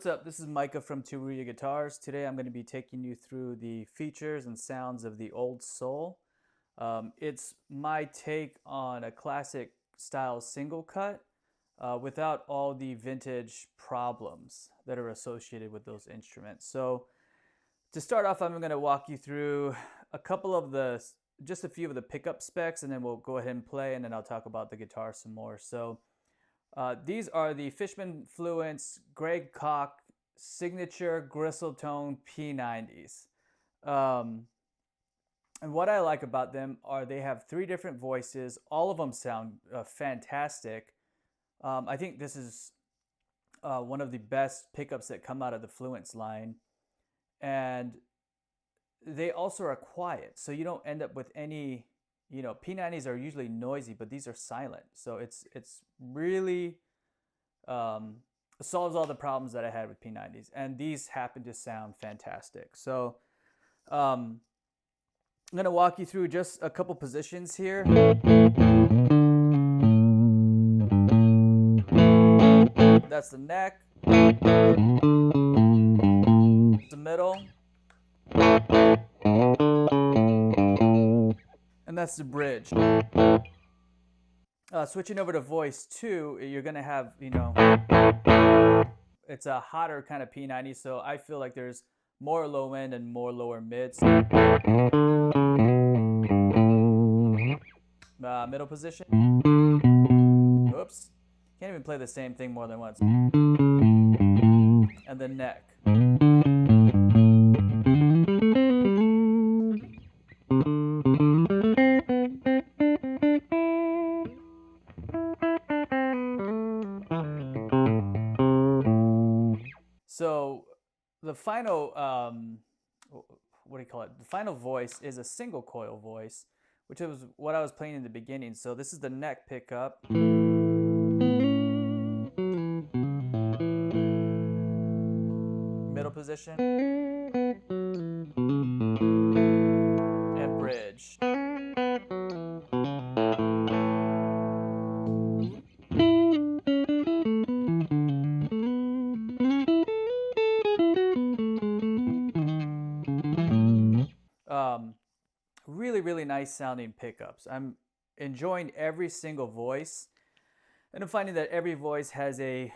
what's up? This is Micah from Teruya Guitars. Today I'm going to be taking you through the features and sounds of the Old Soul. It's my take on a classic style single cut without all the vintage problems that are associated with those instruments. So to start off, I'm going to walk you through just a few of the pickup specs, and then we'll go ahead and play, and then I'll talk about the guitar some more. So these are the Fishman Fluence Greg Koch Signature Gristletone P90s. And what I like about them are they have 3 different voices. All of them sound fantastic. I think this is one of the best pickups that come out of the Fluence line. And they also are quiet, so you don't end up with any, P90s are usually noisy, but these are silent. So it's really solves all the problems that I had with P90s. And these happen to sound fantastic. So I'm going to walk you through just a couple positions here. That's the neck. The middle. And that's the bridge. Switching over to voice 2, you're going to have, it's a hotter kind of P90, so I feel like there's more low end and more lower mids. Middle position. Oops. Can't even play the same thing more than once. And the neck. So the final, what do you call it? The final voice is a single coil voice, which was what I was playing in the beginning. So this is the neck pickup. Middle position. And bridge. Really nice sounding pickups. I'm enjoying every single voice, and I'm finding that every voice has a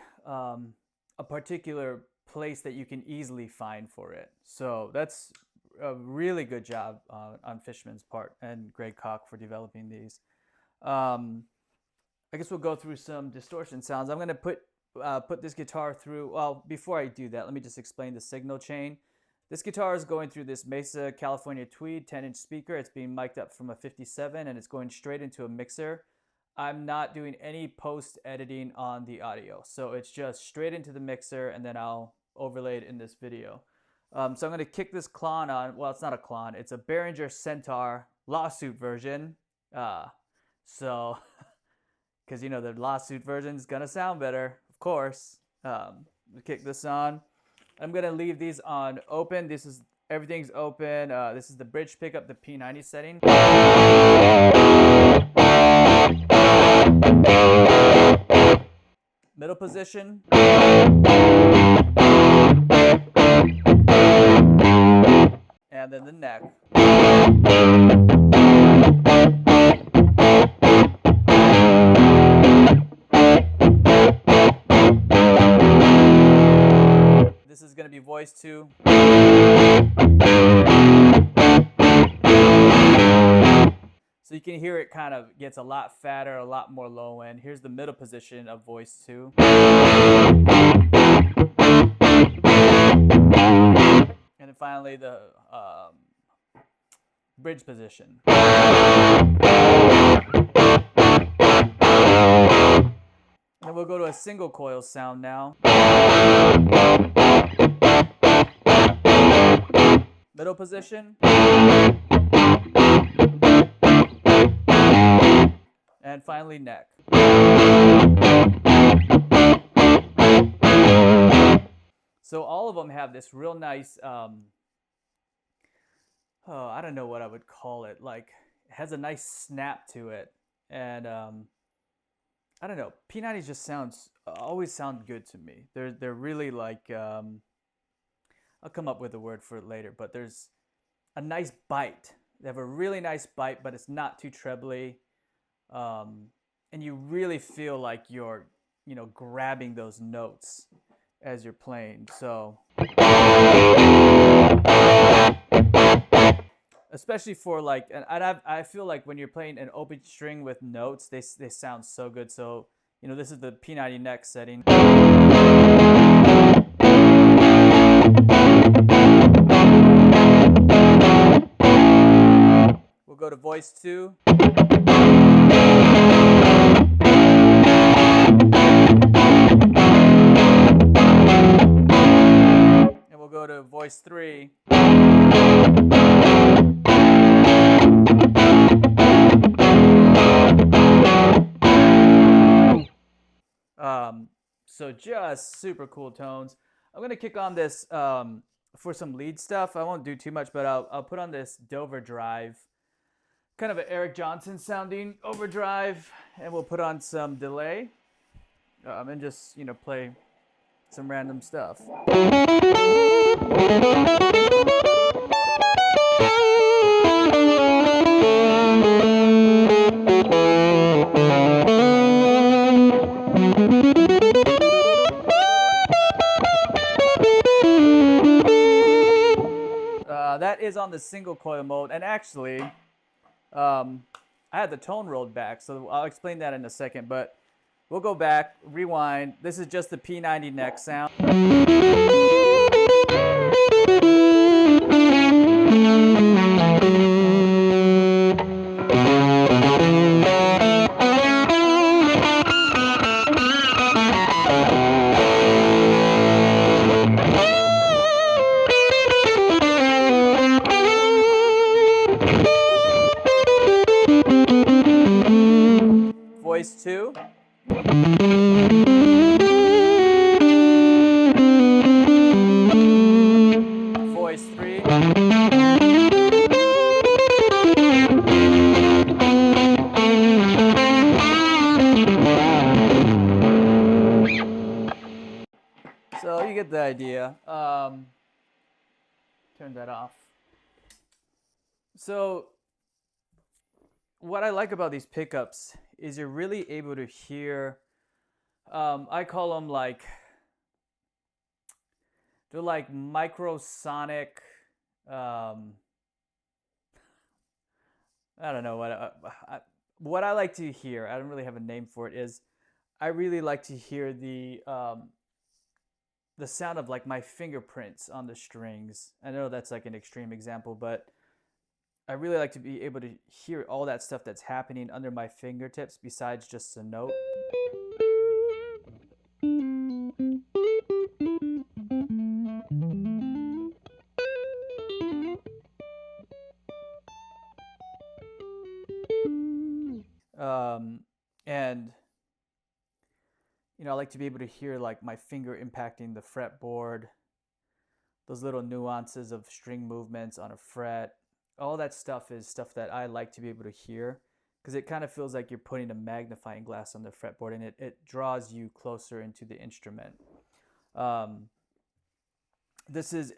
particular place that you can easily find for it. So that's a really good job on Fishman's part and Greg Koch for developing these. I guess we'll go through some distortion sounds. I'm going to put this guitar through. Well, before I do that, let me just explain the signal chain. This guitar is going through this Mesa California Tweed 10-inch speaker. It's being mic'd up from a 57, and it's going straight into a mixer. I'm not doing any post-editing on the audio, so it's just straight into the mixer, and then I'll overlay it in this video. So I'm going to kick this clon on. Well, it's not a clon. It's a Behringer Centaur lawsuit version. So, because, the lawsuit version is going to sound better, of course. Kick this on. I'm going to leave these on open. Everything's open. This is the bridge pickup, the P90 setting. Middle position. And then the neck. This is going to be voice 2. So you can hear it kind of gets a lot fatter, a lot more low end. Here's the middle position of voice 2. And then finally the bridge position. And we'll go to a single coil sound now. Middle position. And finally neck. So all of them have this real nice, I don't know what I would call it. Like, it has a nice snap to it. And I don't know. P90s just always sound good to me. They're really like I'll come up with a word for it later, but there's a nice bite. They have a really nice bite, but it's not too trebly, and you really feel like you're grabbing those notes as you're playing. So especially for like, and I feel like when you're playing an open string with notes, they sound so good. So this is the P90 neck setting. We'll go to voice 2. And we'll go to voice 3. So just super cool tones. I'm gonna kick on this for some lead stuff. I won't do too much, but I'll put on this Dover drive, kind of an Eric Johnson sounding overdrive, and we'll put on some delay, and just play some random stuff. That is on the single coil mode, and actually, I had the tone rolled back, so I'll explain that in a second, but we'll go back, rewind. This is just the P90 neck sound. Voice 2. Voice 3. So you get the idea. Turn that off. So what I like about these pickups is you're really able to hear, I call them they're like microsonic, I don't know what I like to hear. I don't really have a name for it. Is I really like to hear the sound of like my fingerprints on the strings. I know that's like an extreme example, but I really like to be able to hear all that stuff that's happening under my fingertips besides just a note. And I like to be able to hear like my finger impacting the fretboard, those little nuances of string movements on a fret. All that stuff is stuff that I like to be able to hear, because it kind of feels like you're putting a magnifying glass on the fretboard, and it draws you closer into the instrument. This is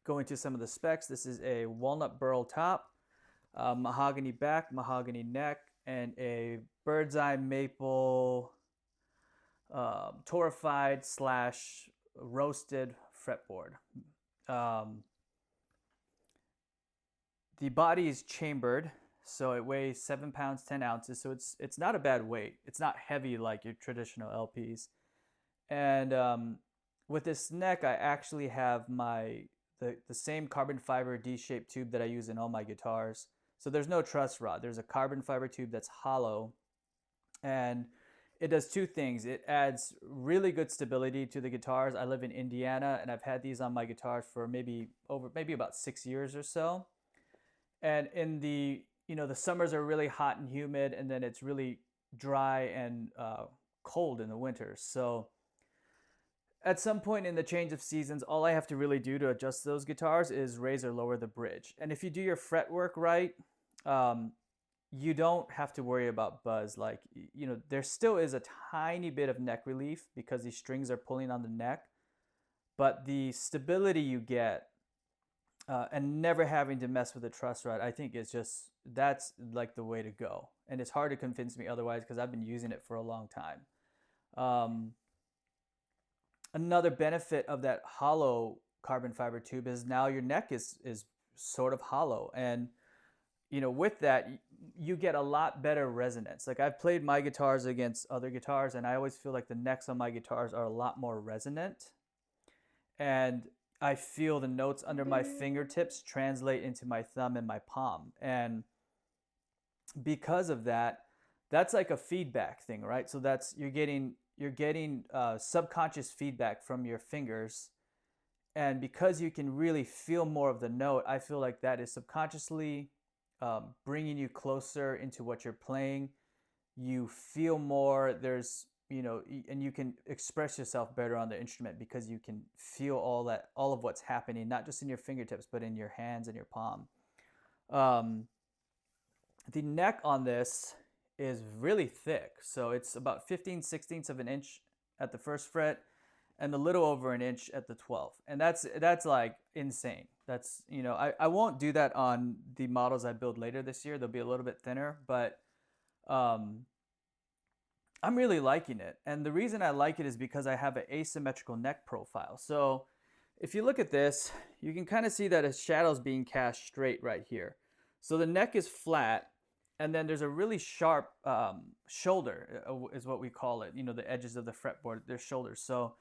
going to some of the specs, this is a walnut burl top, mahogany back, mahogany neck, and a bird's eye maple torrefied / roasted fretboard. The body is chambered, so it weighs 7 pounds 10 ounces. So it's not a bad weight. It's not heavy like your traditional LPs. And with this neck, I actually have the same carbon fiber D-shaped tube that I use in all my guitars. So there's no truss rod. There's a carbon fiber tube that's hollow, and it does two things. It adds really good stability to the guitars. I live in Indiana, and I've had these on my guitars for maybe about 6 years or so. And in the summers are really hot and humid, and then it's really dry and cold in the winters. So at some point in the change of seasons, all I have to really do to adjust those guitars is raise or lower the bridge. And if you do your fretwork right, you don't have to worry about buzz. Like, you know, there still is a tiny bit of neck relief because these strings are pulling on the neck, but the stability you get and never having to mess with the truss rod, I think is just, that's like the way to go. And it's hard to convince me otherwise because I've been using it for a long time. Another benefit of that hollow carbon fiber tube is now your neck is sort of hollow, and you know, with that you get a lot better resonance. Like, I've played my guitars against other guitars, and I always feel like the necks on my guitars are a lot more resonant, and I feel the notes under my fingertips translate into my thumb and my palm. And because of that, that's like a feedback thing, right? So that's, you're getting subconscious feedback from your fingers, and because you can really feel more of the note, I feel like that is subconsciously bringing you closer into what you're playing. You feel more, there's, you know, and you can express yourself better on the instrument because you can feel all of what's happening, not just in your fingertips, but in your hands and your palm. The neck on this is really thick. So it's about 15/16 of an inch at the first fret and a little over an inch at the 12th. And that's like insane. That's, you know, I won't do that on the models I build later this year. They'll be a little bit thinner, but I'm really liking it. And the reason I like it is because I have an asymmetrical neck profile. So if you look at this, you can kind of see that a shadow's being cast straight right here. So the neck is flat, and then there's a really sharp shoulder, is what we call it. You know, the edges of the fretboard, they're shoulders. So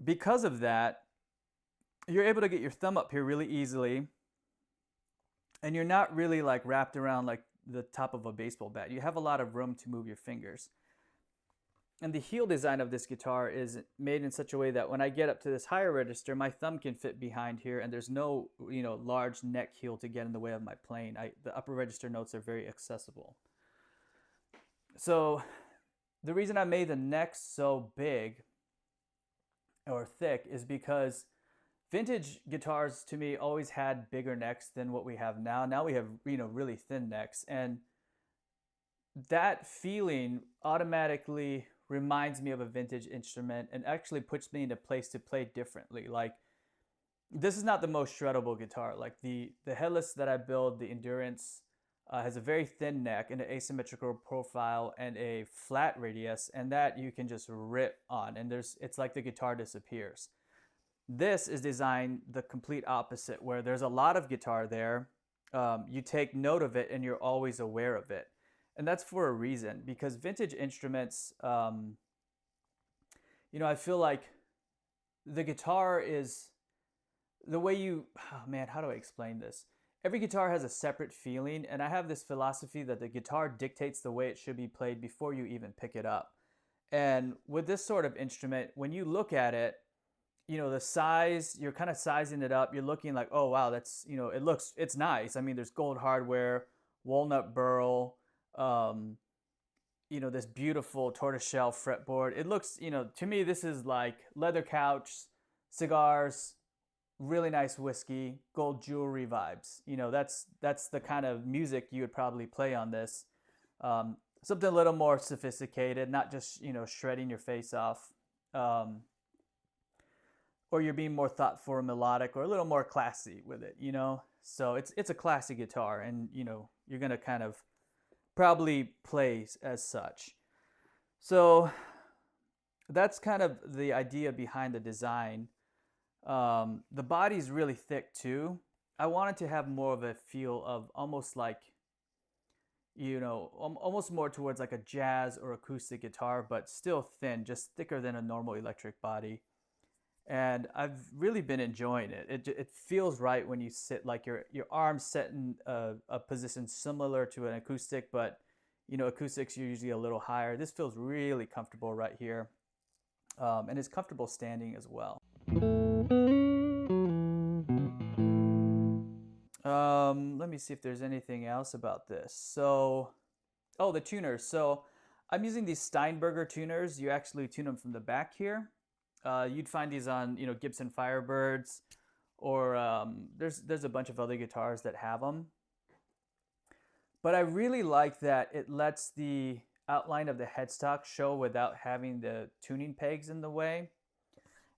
because of that, you're able to get your thumb up here really easily, and you're not really like wrapped around like the top of a baseball bat. You have a lot of room to move your fingers. And the heel design of this guitar is made in such a way that when I get up to this higher register, my thumb can fit behind here, and there's no, you know, large neck heel to get in the way of my playing. The upper register notes are very accessible. So the reason I made the neck so big or thick is because vintage guitars to me always had bigger necks than what we have now. Now we have, you know, really thin necks, and that feeling automatically reminds me of a vintage instrument and actually puts me in a place to play differently. Like, this is not the most shreddable guitar. Like the headless that I build, the Endurance, has a very thin neck and an asymmetrical profile and a flat radius, and that you can just rip on, and it's like the guitar disappears. This is designed the complete opposite, where there's a lot of guitar there. You take note of it and you're always aware of it. And that's for a reason, because vintage instruments, you know, I feel like the guitar is the way you, oh man, how do I explain this? Every guitar has a separate feeling, and I have this philosophy that the guitar dictates the way it should be played before you even pick it up. And with this sort of instrument, when you look at it, you know, the size, you're kind of sizing it up. You're looking like, oh, wow, that's, you know, it's nice. I mean, there's gold hardware, walnut burl, you know, this beautiful tortoiseshell fretboard. It looks, you know, to me, this is like leather couch, cigars, really nice whiskey, gold jewelry vibes. You know, that's the kind of music you would probably play on this. Something a little more sophisticated, not just, you know, shredding your face off. Or you're being more thoughtful or melodic or a little more classy with it, you know? So it's a classy guitar, and, you know, you're going to kind of probably plays as such. So that's kind of the idea behind the design. The body's really thick too. I wanted to have more of a feel of almost like, you know, almost more towards like a jazz or acoustic guitar, but still thin, just thicker than a normal electric body. And I've really been enjoying it. It feels right when you sit, like your arms set in a position similar to an acoustic, but, you know, acoustics are usually a little higher. This feels really comfortable right here, and it's comfortable standing as well. Let me see if there's anything else about this. So, oh, the tuners. So I'm using these Steinberger tuners. You actually tune them from the back here. You'd find these on, you know, Gibson Firebirds, or there's a bunch of other guitars that have them. But I really like that it lets the outline of the headstock show without having the tuning pegs in the way.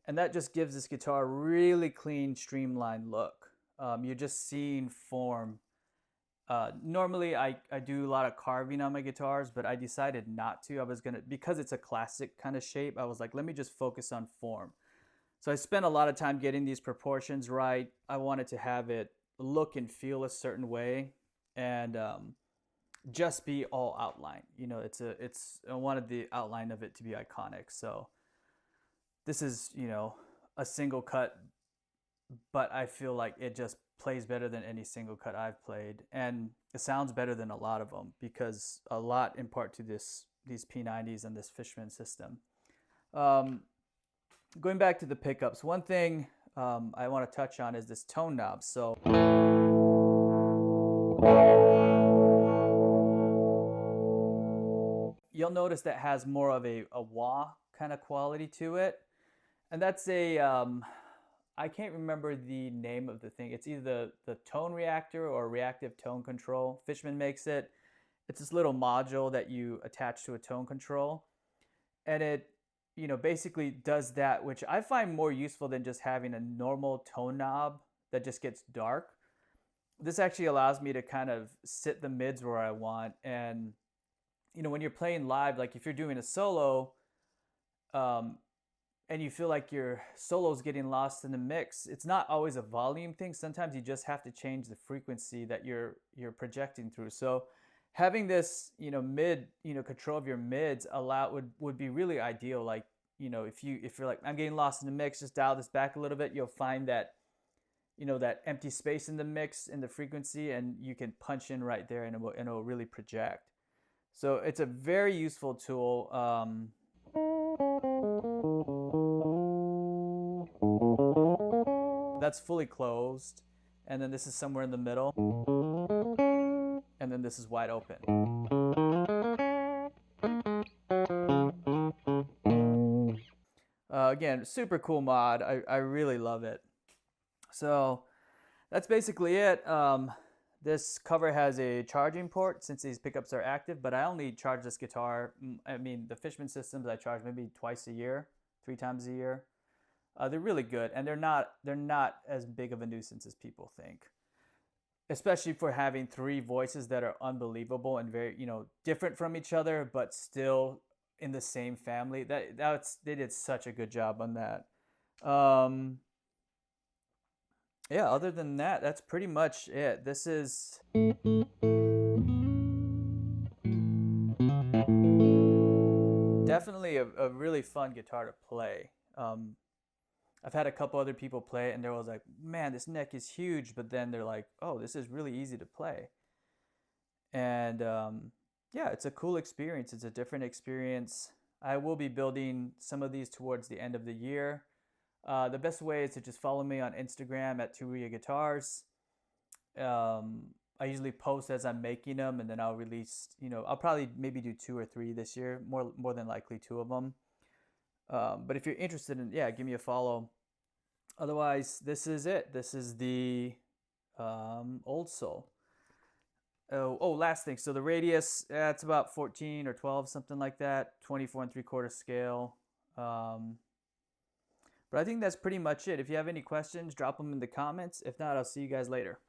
And that just gives this guitar a really clean, streamlined look. You're just seeing form. Normally I do a lot of carving on my guitars, but I decided not to. I was gonna, because it's a classic kind of shape, I was like, let me just focus on form. So I spent a lot of time getting these proportions right. I wanted to have it look and feel a certain way, and just be all outline. You know, I wanted the outline of it to be iconic. So this is, you know, a single cut, but I feel like it just plays better than any single cut I've played, and it sounds better than a lot of them, because a lot in part to these P90s and this Fishman system. Going back to the pickups, one thing I want to touch on is this tone knob. So you'll notice that has more of a wah kind of quality to it, and that's a I can't remember the name of the thing. It's either the tone reactor or reactive tone control. Fishman makes it. It's this little module that you attach to a tone control, and it, you know, basically does that, which I find more useful than just having a normal tone knob that just gets dark. This actually allows me to kind of sit the mids where I want, and you know, when you're playing live, like if you're doing a solo, and you feel like your solo's getting lost in the mix, it's not always a volume thing. Sometimes you just have to change the frequency that you're projecting through. So having this, you know, mid, you know, control of your mids would be really ideal. Like, you know, if you're like, I'm getting lost in the mix, just dial this back a little bit. You'll find that, you know, that empty space in the mix, in the frequency, and you can punch in right there, and it'll really project. So it's a very useful tool. That's fully closed, and then this is somewhere in the middle, and then this is wide open. Again, super cool mod. I really love it. So that's basically it. This cover has a charging port since these pickups are active, but I only charge this guitar. I mean, the Fishman systems I charge maybe twice a year, 3 times a year. They're really good, and they're not as big of a nuisance as people think, especially for having 3 voices that are unbelievable and very, you know, different from each other, but still in the same family. They did such a good job on that. Yeah, other than that, that's pretty much it. This is definitely a really fun guitar to play. I've had a couple other people play it, and they're always like, man, this neck is huge, but then they're like, oh, this is really easy to play. And yeah, it's a cool experience. It's a different experience. I will be building some of these towards the end of the year. The best way is to just follow me on Instagram at Teruya Guitars. I usually post as I'm making them, and then I'll release, you know, I'll probably maybe do 2 or 3 this year, more than likely 2 of them. But if you're interested in, yeah, give me a follow. Otherwise, this is it. This is the Old Soul. Oh, last thing. So the radius, it's about 14 or 12, something like that. 24 3/4 scale. But I think that's pretty much it. If you have any questions, drop them in the comments. If not, I'll see you guys later.